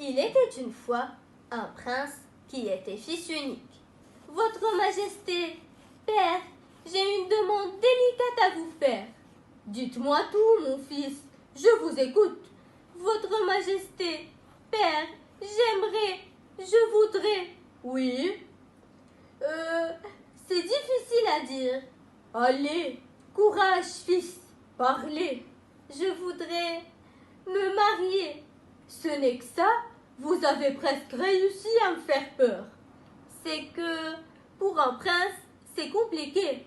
Il était une fois un prince qui était fils unique. Votre Majesté, père, j'ai une demande délicate à vous faire. Dites-moi tout, mon fils, je vous écoute. Votre Majesté, père, je voudrais. Oui, c'est difficile à dire. Allez, courage, fils, parlez. Je voudrais me marier. Ce n'est que ça, vous avez presque réussi à me faire peur. C'est que, pour un prince, c'est compliqué.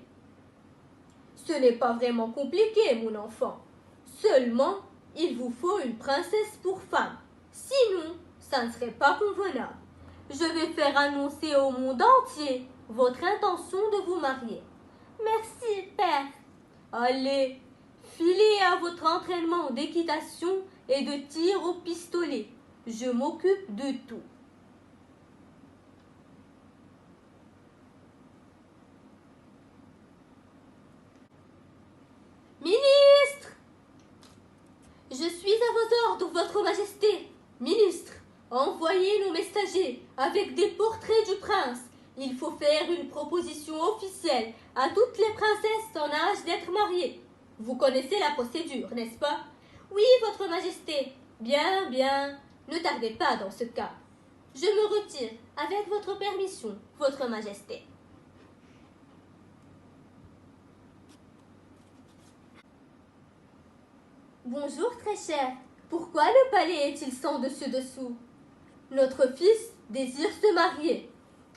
Ce n'est pas vraiment compliqué, mon enfant. Seulement, il vous faut une princesse pour femme. Sinon, ça ne serait pas convenable. Je vais faire annoncer au monde entier votre intention de vous marier. Merci, père. Allez, filez à votre entraînement d'équitation et de tir au pistolet. Je m'occupe de tout. Ministre! Je suis à vos ordres, votre Majesté. Ministre, envoyez nos messagers avec des portraits du prince. Il faut faire une proposition officielle à toutes les princesses en âge d'être mariées. Vous connaissez la procédure, n'est-ce pas? Oui, votre Majesté. Bien, bien. Ne tardez pas dans ce cas. Je me retire avec votre permission, votre Majesté. Bonjour, très cher. Pourquoi le palais est-il sans dessus-dessous? Notre fils désire se marier.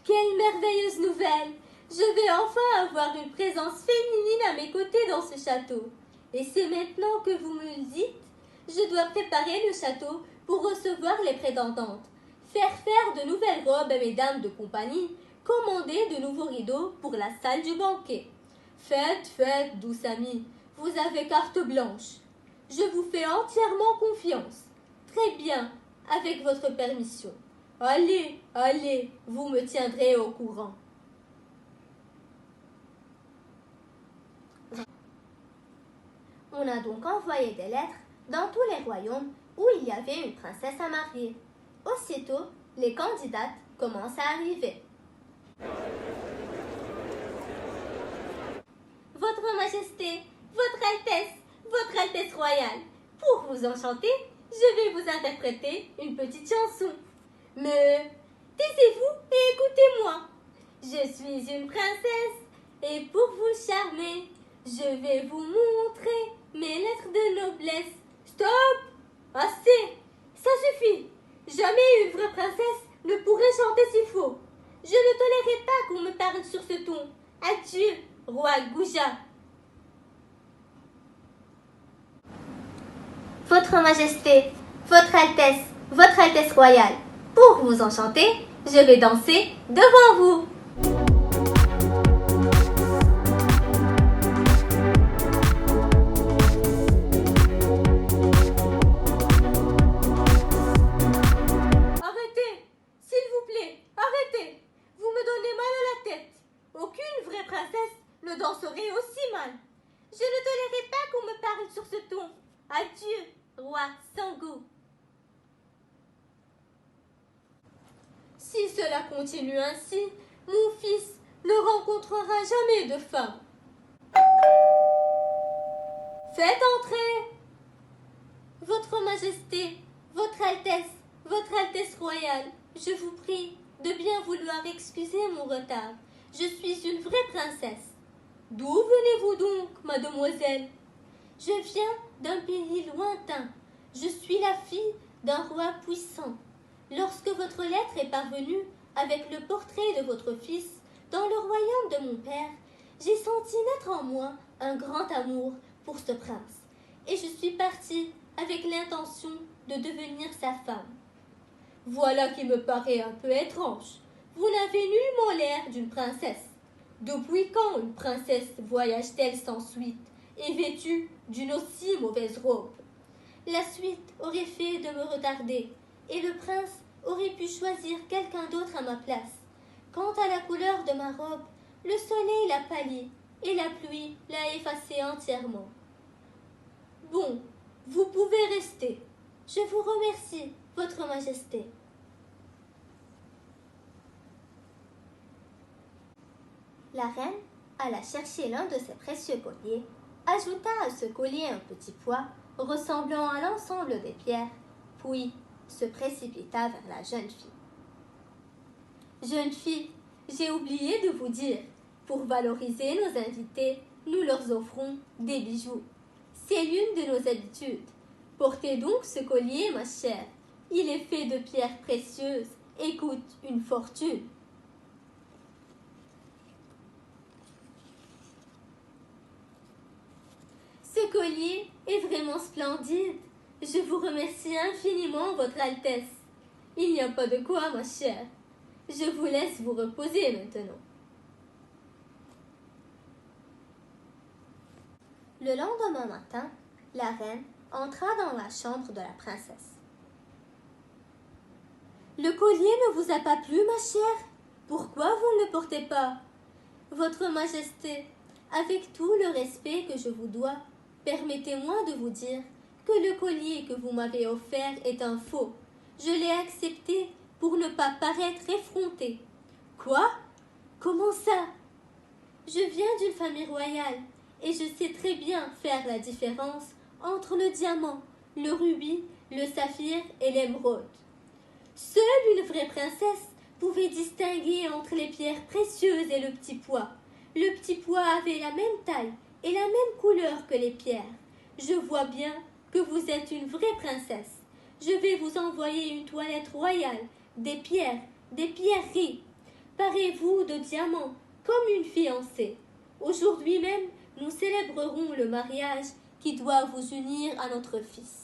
Quelle merveilleuse nouvelle! Je vais enfin avoir une présence féminine à mes côtés dans ce château. Et c'est maintenant que vous me le dites, je dois préparer le château pour recevoir les prétendantes, faire de nouvelles robes à mes dames de compagnie, commander de nouveaux rideaux pour la salle du banquet. Faites, douce amie, vous avez carte blanche. Je vous fais entièrement confiance. Très bien, avec votre permission. Allez, vous me tiendrez au courant. On a donc envoyé des lettres dans tous les royaumes où il y avait une princesse à marier. Aussitôt, les candidates commencent à arriver. Votre Majesté, Votre Altesse royale, pour vous enchanter, je vais vous interpréter une petite chanson. Mais taisez-vous et écoutez-moi. Je suis une princesse et pour vous charmer, je vais vous montrer mes lettres de noblesse. Stop! Assez! Ça suffit! Jamais une vraie princesse ne pourrait chanter si faux. Je ne tolérerai pas qu'on me parle sur ce ton. Adieu, roi Gouja. Votre Majesté, Votre Altesse royale, pour vous enchanter, je vais danser devant vous. Arrêtez, s'il vous plaît, arrêtez. Vous me donnez mal à la tête. Aucune vraie princesse ne danserait aussi mal. Je ne tolérerai pas qu'on me parle sur ce ton. Adieu, roi Sango. Si cela continue ainsi, mon fils ne rencontrera jamais de femme. Faites entrer. Votre Majesté, Votre Altesse royale, je vous prie de bien vouloir excuser mon retard. Je suis une vraie princesse. D'où venez-vous donc, mademoiselle? Je viens d'un pays lointain. Je suis la fille d'un roi puissant. Lorsque votre lettre est parvenue avec le portrait de votre fils dans le royaume de mon père, j'ai senti naître en moi un grand amour pour ce prince. Et je suis partie avec l'intention de devenir sa femme. Voilà qui me paraît un peu étrange. Vous n'avez nullement l'air d'une princesse. Depuis quand une princesse voyage-t-elle sans suite et vêtue d'une aussi mauvaise robe? La suite aurait fait de me retarder, et le prince aurait pu choisir quelqu'un d'autre à ma place. Quant à la couleur de ma robe, le soleil l'a pâlie, et la pluie l'a effacée entièrement. Bon, vous pouvez rester. Je vous remercie, Votre Majesté. La reine alla chercher l'un de ses précieux colliers, ajouta à ce collier un petit poids ressemblant à l'ensemble des pierres, puis se précipita vers la jeune fille. Jeune fille, j'ai oublié de vous dire, pour valoriser nos invités, nous leur offrons des bijoux. C'est l'une de nos habitudes. Portez donc ce collier, ma chère. Il est fait de pierres précieuses et coûte une fortune. Ce collier est vraiment splendide. Je vous remercie infiniment, Votre Altesse. Il n'y a pas de quoi, ma chère. Je vous laisse vous reposer maintenant. Le lendemain matin, la reine entra dans la chambre de la princesse. Le collier ne vous a pas plu, ma chère? Pourquoi vous ne le portez pas? Votre Majesté, avec tout le respect que je vous dois, permettez-moi de vous dire que le collier que vous m'avez offert est un faux. Je l'ai accepté pour ne pas paraître effrontée. Quoi? Comment ça? Je viens d'une famille royale et je sais très bien faire la différence entre le diamant, le rubis, le saphir et l'émeraude. Seule une vraie princesse pouvait distinguer entre les pierres précieuses et le petit pois. Le petit pois avait la même taille et la même couleur que les pierres. Je vois bien que vous êtes une vraie princesse. Je vais vous envoyer une toilette royale, des pierres, des pierreries. Parez-vous de diamants comme une fiancée. Aujourd'hui même, nous célébrerons le mariage qui doit vous unir à notre fils.